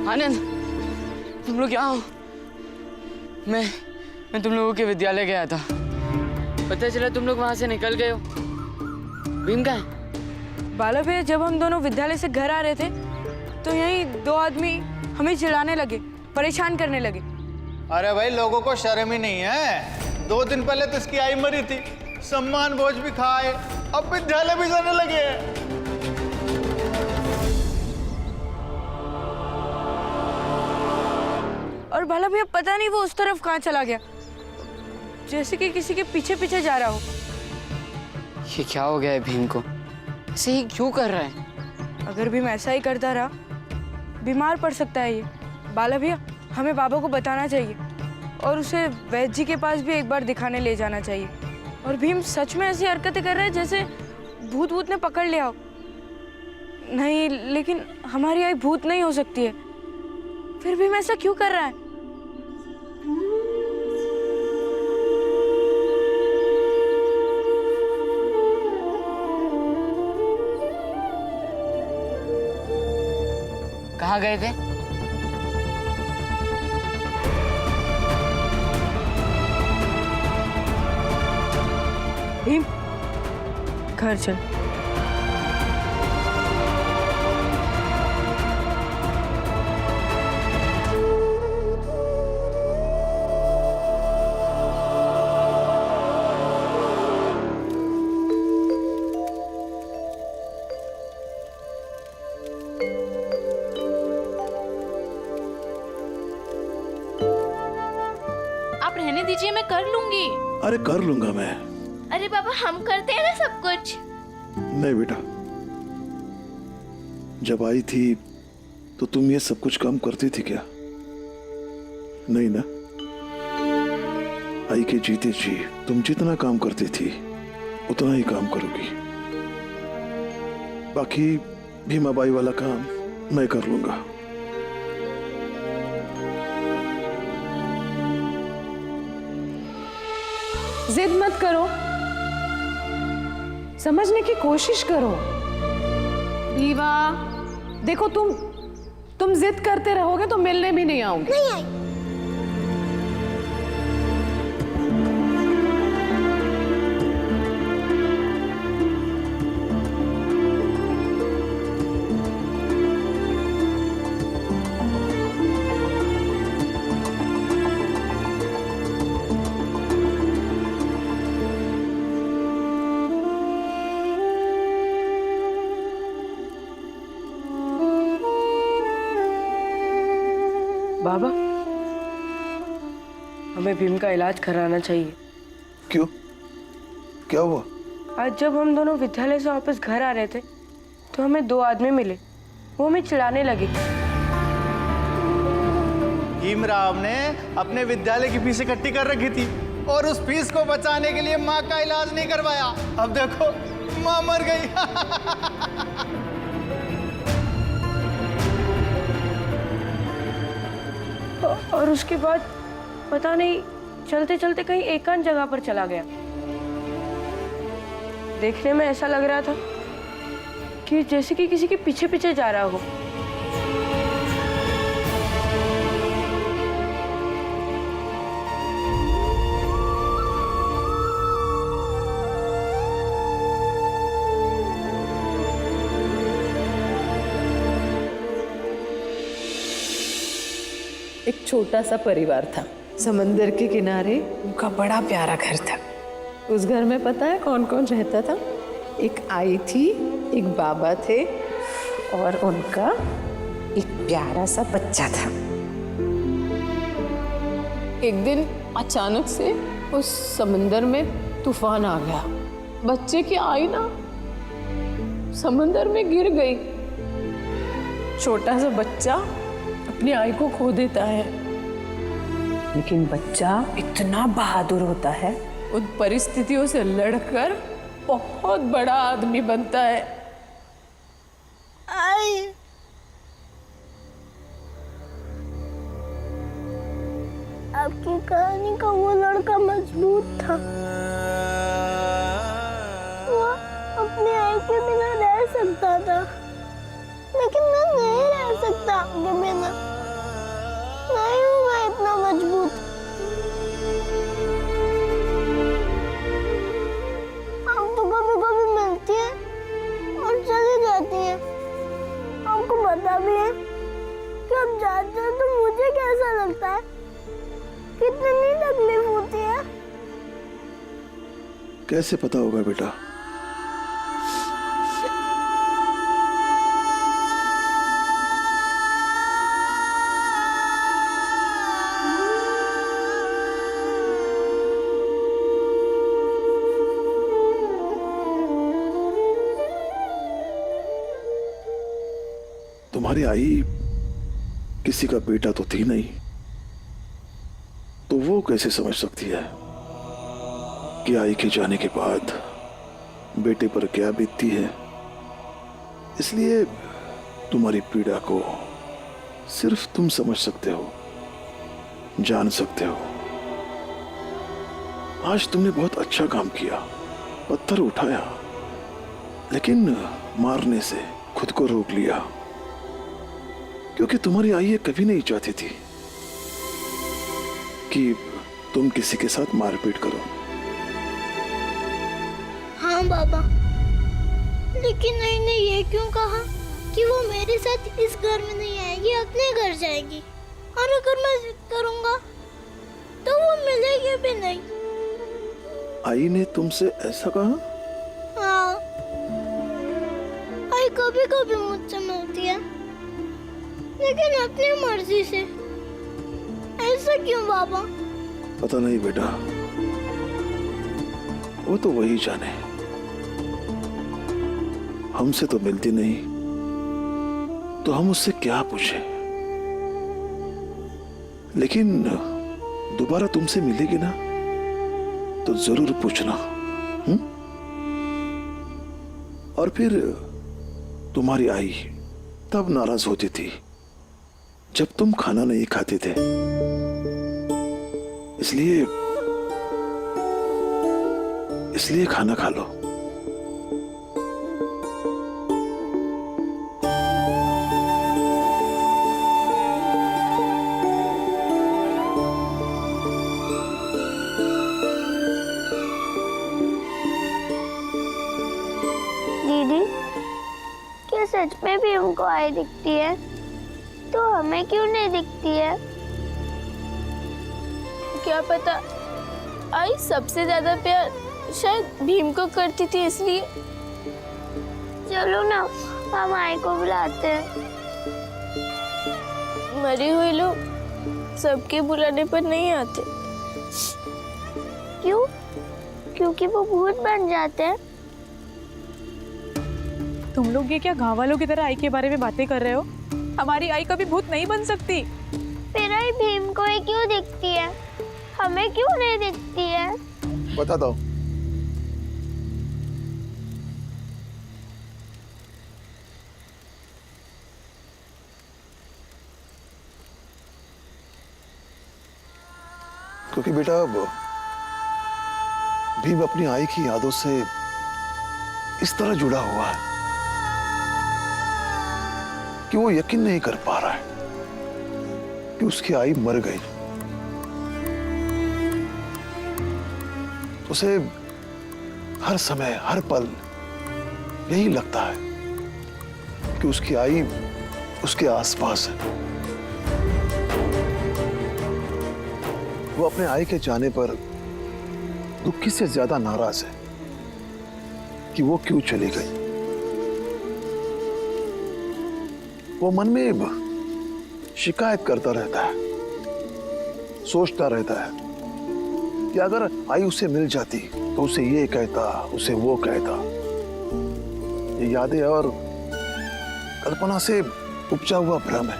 आनंद, तुम लोग यहाँ हो? मैं तुम लोगों के विद्यालय गया था। पता चला तुम लोग वहां से निकल गए हो। भीम कहाँ है? बाला भैया, जब हम दोनों विद्यालय से घर आ रहे थे तो यहीं दो आदमी हमें चिढ़ाने लगे, परेशान करने लगे। अरे भाई, लोगों को शर्म ही नहीं है। 2 दिन पहले तो इसकी आई मरी थी, सम्मान भोज भी खाए, अब विद्यालय भी जाने लगे हैं। और बाला भैया पता नहीं वो उस तरफ कहाँ चला गया, जैसे कि किसी के पीछे पीछे जा रहा हो। ये क्या हो गया है भीम को? ऐसे ही क्यों कर रहा है? अगर भीम ऐसा ही करता रहा, बीमार पड़ सकता है ये। बाला भैया, हमें बाबा को बताना चाहिए और उसे वैद्य जी के पास भी एक बार दिखाने ले जाना चाहिए। और भीम सच में ऐसी हरकतें कर रहा है जैसे भूत भूत ने पकड़ लिया हो। नहीं, लेकिन हमारी आई भूत नहीं हो सकती है, फिर भीम ऐसा क्यों कर रहा है? कहाँ गए थे? भीम, घर चल। आप रहने दीजिए, मैं कर लूंगी। अरे कर लूंगा मैं। अरे बाबा, हम करते हैं ना सब कुछ। नहीं बेटा, जब आई थी तो तुम ये सब कुछ काम करती थी क्या? नहीं ना? आई के जीते जी तुम जितना काम करती थी उतना ही काम करोगी। बाकी भीमाबाई वाला काम मैं कर लूंगा। जिद मत करो, समझने की कोशिश करो। दीवा, देखो तुम जिद करते रहोगे तो मिलने भी नहीं आओगे। नहीं आई। बाबा, हमें भीम का इलाज कराना चाहिए। क्यों? क्या हुआ? आज जब हम दोनों विद्यालय से वापस घर आ रहे थे तो हमें 2 आदमी मिले, वो हमें चिढ़ाने लगे। भीमराव ने अपने विद्यालय की फीस इकट्ठी कर रखी थी और उस फीस को बचाने के लिए माँ का इलाज नहीं करवाया। अब देखो, माँ मर गई। और उसके बाद पता नहीं, चलते चलते कहीं एकांत जगह पर चला गया। देखने में ऐसा लग रहा था कि जैसे कि किसी के पीछे पीछे जा रहा हो। एक छोटा सा परिवार था, समंदर के किनारे उनका बड़ा प्यारा घर था। उस घर में पता है कौन कौन रहता था? एक आई थी, एक बाबा थे और उनका एक प्यारा सा बच्चा था। एक दिन अचानक से उस समंदर में तूफान आ गया। बच्चे की आई ना समंदर में गिर गई। छोटा सा बच्चा अपनी आई को खो देता है, लेकिन बच्चा इतना बहादुर होता है, उन परिस्थितियों से लड़कर बहुत बड़ा आदमी बनता है। आई। आपकी कहानी का वो लड़का मजबूत था, वो अपने आई के बिना रह सकता था, लेकिन मैं नहीं रह सकता आपके बिना। नहीं हूँ मैं इतना मजबूत। हम तो कभी कभी मिलती है और चली जाती है। आपको पता भी है कि अब जाते हैं तो मुझे कैसा लगता है, कितनी तकलीफ होती है। कैसे पता होगा बेटा? तुम्हारी आई किसी का बेटा तो थी नहीं, तो वो कैसे समझ सकती है कि आई के जाने के बाद बेटे पर क्या बीतती है। इसलिए तुम्हारी पीड़ा को सिर्फ तुम समझ सकते हो, जान सकते हो। आज तुमने बहुत अच्छा काम किया, पत्थर उठाया, लेकिन मारने से खुद को रोक लिया, क्योंकि तुम्हारी आई ये कभी नहीं चाहती थी कि तुम किसी के साथ मारपीट करो। हाँ बाबा, लेकिन नहीं ने ये क्यों कहा कि वो मेरे साथ इस घर में नहीं आएगी, अपने घर जाएगी। और अगर मैं जिद करूंगा तो वो मिलेगी भी नहीं। आई ने तुमसे ऐसा कहा? हाँ, आई कभी कभी मुझसे मिलती है, लेकिन अपनी मर्जी से। ऐसा क्यों बाबा? पता नहीं बेटा, वो तो वही जाने। हमसे तो मिलती नहीं, तो हम उससे क्या पूछे। लेकिन दोबारा तुमसे मिलेगी ना, तो जरूर पूछना। और फिर तुम्हारी आई तब नाराज होती थी जब तुम खाना नहीं खाते थे। इसलिए खाना खा लो। दीदी, क्या सच में भी हमको आई दिखती है? तो हमें क्यों नहीं दिखती है? क्या पता, आई सबसे ज्यादा प्यार शायद भीम को करती थी, इसलिए। चलो ना, हम आई को बुलाते हैं। मरे हुए लोग सबके बुलाने पर नहीं आते। क्यों? क्योंकि वो भूत बन जाते हैं। तुम लोग ये क्या गाँव वालों की तरह आई के बारे में बातें कर रहे हो? हमारी आई कभी भूत नहीं बन सकती। फिर आई भीम को ही क्यों दिखती है, हमें क्यों नहीं दिखती है? बता दो। क्योंकि बेटा, भीम अपनी आई की यादों से इस तरह जुड़ा हुआ है कि वो यकीन नहीं कर पा रहा है कि उसकी आई मर गई। उसे हर समय, हर पल यही लगता है कि उसकी आई उसके आसपास है। वो अपने आई के जाने पर दुखी से ज्यादा नाराज है कि वो क्यों चली गई। वो मन में शिकायत करता रहता है, सोचता रहता है कि अगर आई उसे मिल जाती तो उसे ये कहता, उसे वो कहता। ये यादें और कल्पना से उपजा हुआ भ्रम है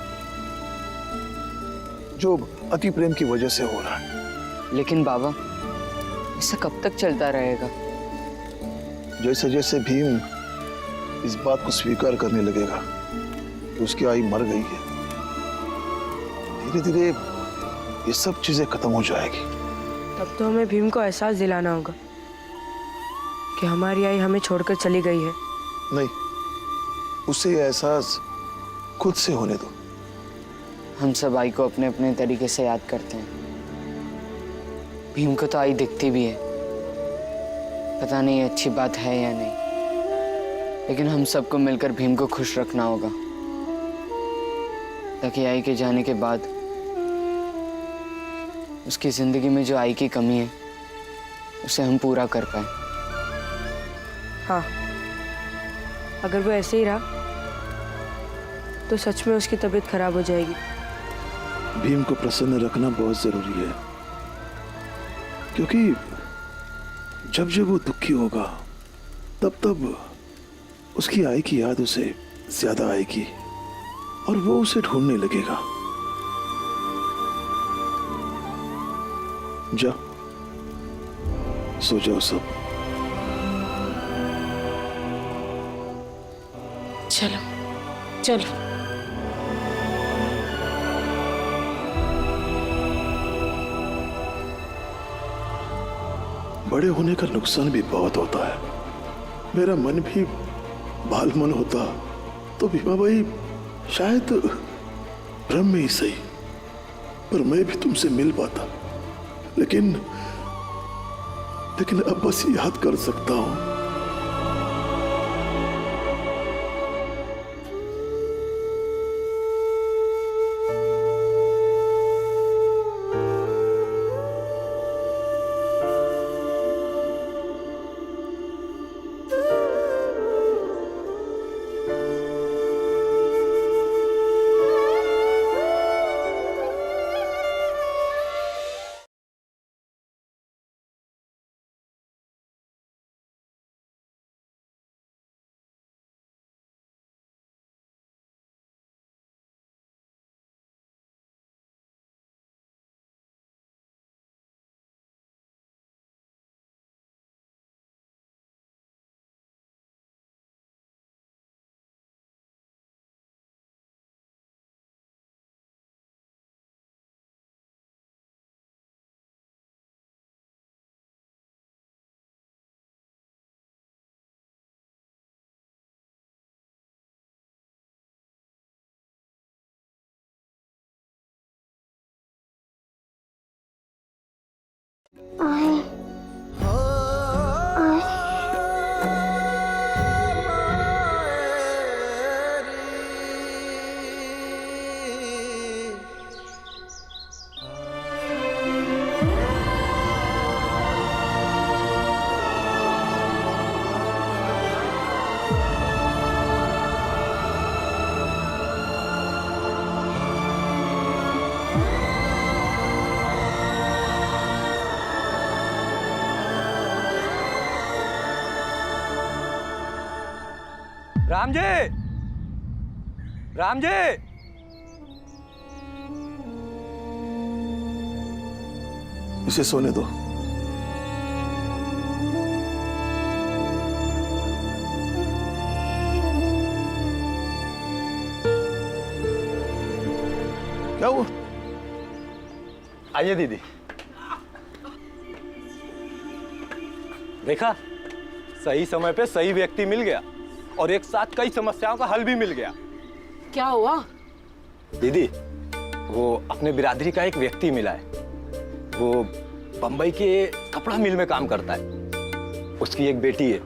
जो अति प्रेम की वजह से हो रहा है। लेकिन बाबा, ऐसा कब तक चलता रहेगा? जैसे जैसे भीम इस बात को स्वीकार करने लगेगा कि उसकी आई मर गई है, धीरे धीरे ये सब चीजें खत्म हो जाएगी। तब तो हमें भीम को एहसास दिलाना होगा कि हमारी आई हमें छोड़कर चली गई है। नहीं, उसे ये एहसास खुद से होने दो। हम सब आई को अपने अपने तरीके से याद करते हैं। भीम को तो आई दिखती भी है, पता नहीं अच्छी बात है या नहीं, लेकिन हम सबको मिलकर भीम को खुश रखना होगा ताकि आई के जाने के बाद उसकी जिंदगी में जो आई की कमी है उसे हम पूरा कर पाए। हाँ, अगर वो ऐसे ही रहा तो सच में उसकी तबीयत खराब हो जाएगी। भीम को प्रसन्न रखना बहुत जरूरी है, क्योंकि जब जब वो दुखी होगा तब तब उसकी आई की याद उसे ज्यादा आएगी और वो उसे ढूंढने लगेगा। जा, सो जाओ सब। चलो चलो। बड़े होने का नुकसान भी बहुत होता है। मेरा मन भी बाल मन होता तो भीमाबाई शायद भ्रम में ही सही, पर मैं भी तुमसे मिल पाता। लेकिन अब बस याद कर सकता हूं। राम जी, राम जी, इसे सोने दो। क्या हुआ? आइए दीदी। देखा, सही समय पे सही व्यक्ति मिल गया और एक साथ कई समस्याओं का हल भी मिल गया। क्या हुआ? दीदी, वो अपने बिरादरी का एक व्यक्ति मिला है। वो बंबई के कपड़ा मिल में काम करता है। उसकी एक बेटी है,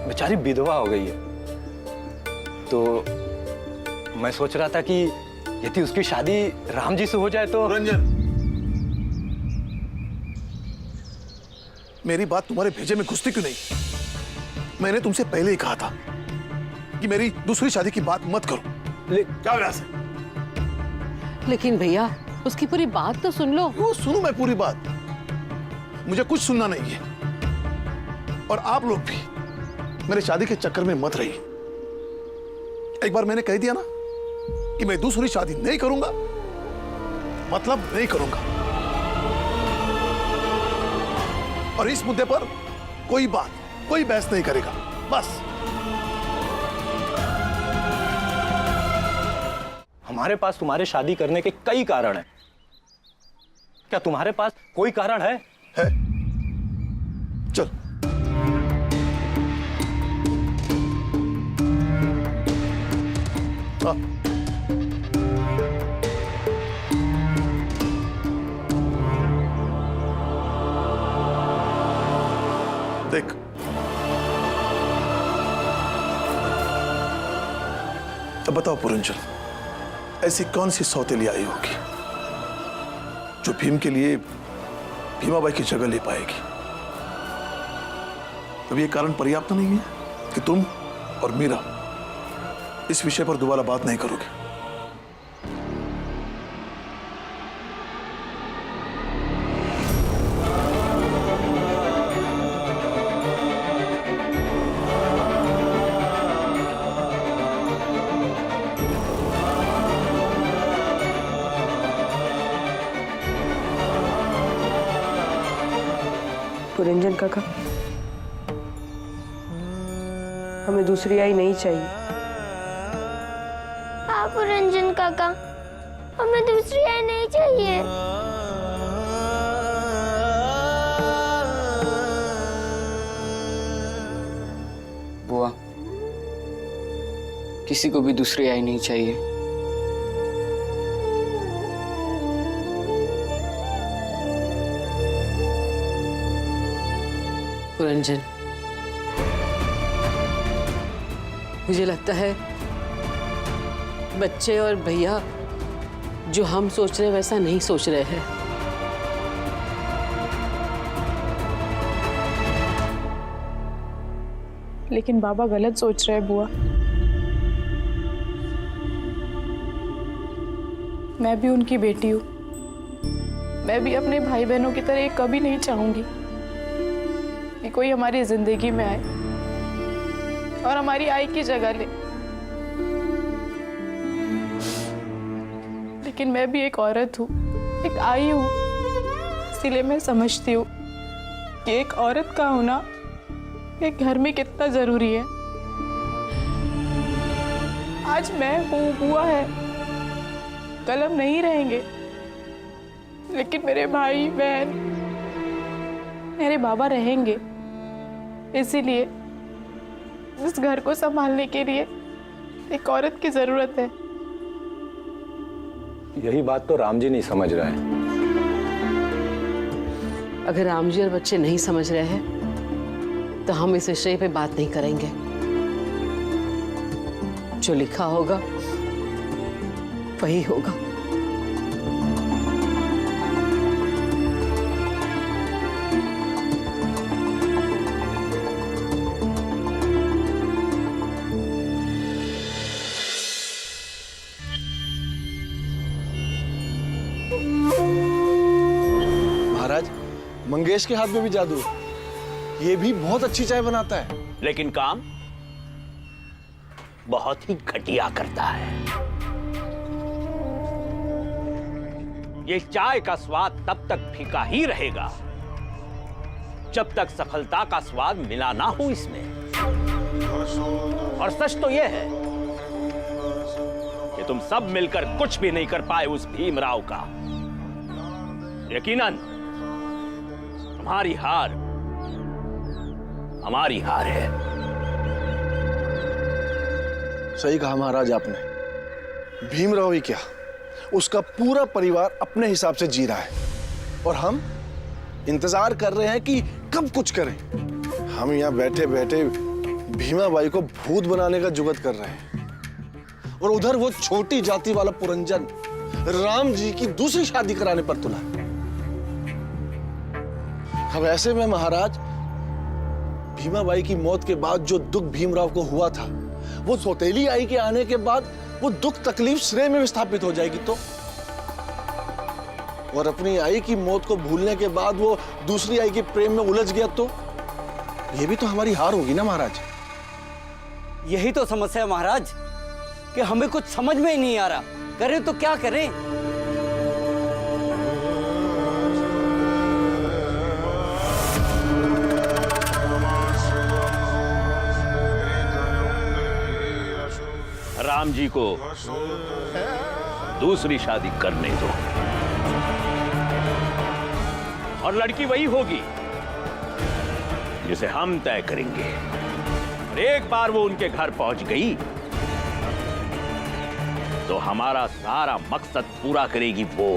बेचारी विधवा हो गई है। तो मैं सोच रहा था कि यदि उसकी शादी राम जी से हो जाए तो। रंजन, मेरी बात तुम्हारे भेजे में घुसती क्यों नहीं? मैंने तुमसे पहले ही कहा था कि मेरी दूसरी शादी की बात मत करो। क्या व्यास है? लेकिन भैया, उसकी पूरी बात तो सुन लो। क्यों सुनूं मैं पूरी बात? मुझे कुछ सुनना नहीं है। और आप लोग भी मेरे शादी के चक्कर में मत रहिए। एक बार मैंने कह दिया ना कि मैं दूसरी शादी नहीं करूंगा, मतलब नहीं करूंगा। और इस मुद्दे पर कोई बहस नहीं करेगा, बस। हमारे पास तुम्हारे शादी करने के कई कारण हैं। क्या तुम्हारे पास कोई कारण है? है। चल। हाँ। अब बताओ पुरंजन, ऐसी कौन सी सौतेली आई होगी जो भीम के लिए भीमाबाई की जगह ले पाएगी? अब ये कारण पर्याप्त नहीं है कि तुम और मीरा इस विषय पर दोबारा बात नहीं करोगे? पुरंजन काका, हमें दूसरी आई नहीं चाहिए। हाँ पुरंजन काका, हमें दूसरी आई नहीं चाहिए। बुआ, किसी को भी दूसरी आई नहीं चाहिए। पुरंजन, मुझे लगता है बच्चे और भैया जो हम सोच रहे हैं वैसा नहीं सोच रहे हैं। लेकिन बाबा गलत सोच रहे हैं बुआ। मैं भी उनकी बेटी हूँ। मैं भी अपने भाई बहनों की तरह कभी नहीं चाहूंगी कि कोई हमारी जिंदगी में आए और हमारी आई की जगह ले। लेकिन मैं भी एक औरत हूँ, एक आई हूँ, इसीलिए मैं समझती हूँ कि एक औरत का होना एक घर में कितना जरूरी है। आज मैं हूँ, बुआ है, कल हम नहीं रहेंगे, लेकिन मेरे भाई बहन, मेरे बाबा रहेंगे। इसीलिए इस घर को संभालने के लिए एक औरत की जरूरत है। यही बात तो राम जी नहीं समझ रहा है। अगर राम जी और बच्चे नहीं समझ रहे हैं तो हम इस विषय पे बात नहीं करेंगे। जो लिखा होगा वही होगा। महाराज, मंगेश के हाथ में भी जादू है। ये भी बहुत अच्छी चाय बनाता है, लेकिन काम बहुत ही घटिया करता है। ये चाय का स्वाद तब तक फीका ही रहेगा जब तक सफलता का स्वाद मिला ना हो इसमें। और सच तो यह है कि तुम सब मिलकर कुछ भी नहीं कर पाए उस भीमराव का। यकीनन तुम्हारी हार हमारी हार है। सही कहा महाराज आपने। भीमराव ही क्या, उसका पूरा परिवार अपने हिसाब से जी रहा है और हम इंतजार कर रहे हैं कि कब कुछ करें। हम यहाँ बैठे बैठे भीमाबाई को भूत बनाने का जुगत कर रहे हैं और उधर वो छोटी जाति वाला पुरंजन राम जी की दूसरी शादी कराने पर तुला। अब ऐसे में महाराज, भीमाबाई की मौत के बाद जो दुख भीमराव को हुआ था, वो सौतेली आई के आने के बाद वो दुख तकलीफ श्रेय में विस्थापित हो जाएगी तो। और अपनी आई की मौत को भूलने के बाद वो दूसरी आई के प्रेम में उलझ गया तो ये भी तो हमारी हार होगी ना महाराज। यही तो समस्या है महाराज कि हमें कुछ समझ में ही नहीं आ रहा, करें तो क्या करें। राम जी को दूसरी शादी करने दो और लड़की वही होगी जिसे हम तय करेंगे। और एक बार वो उनके घर पहुंच गई तो हमारा सारा मकसद पूरा करेगी वो।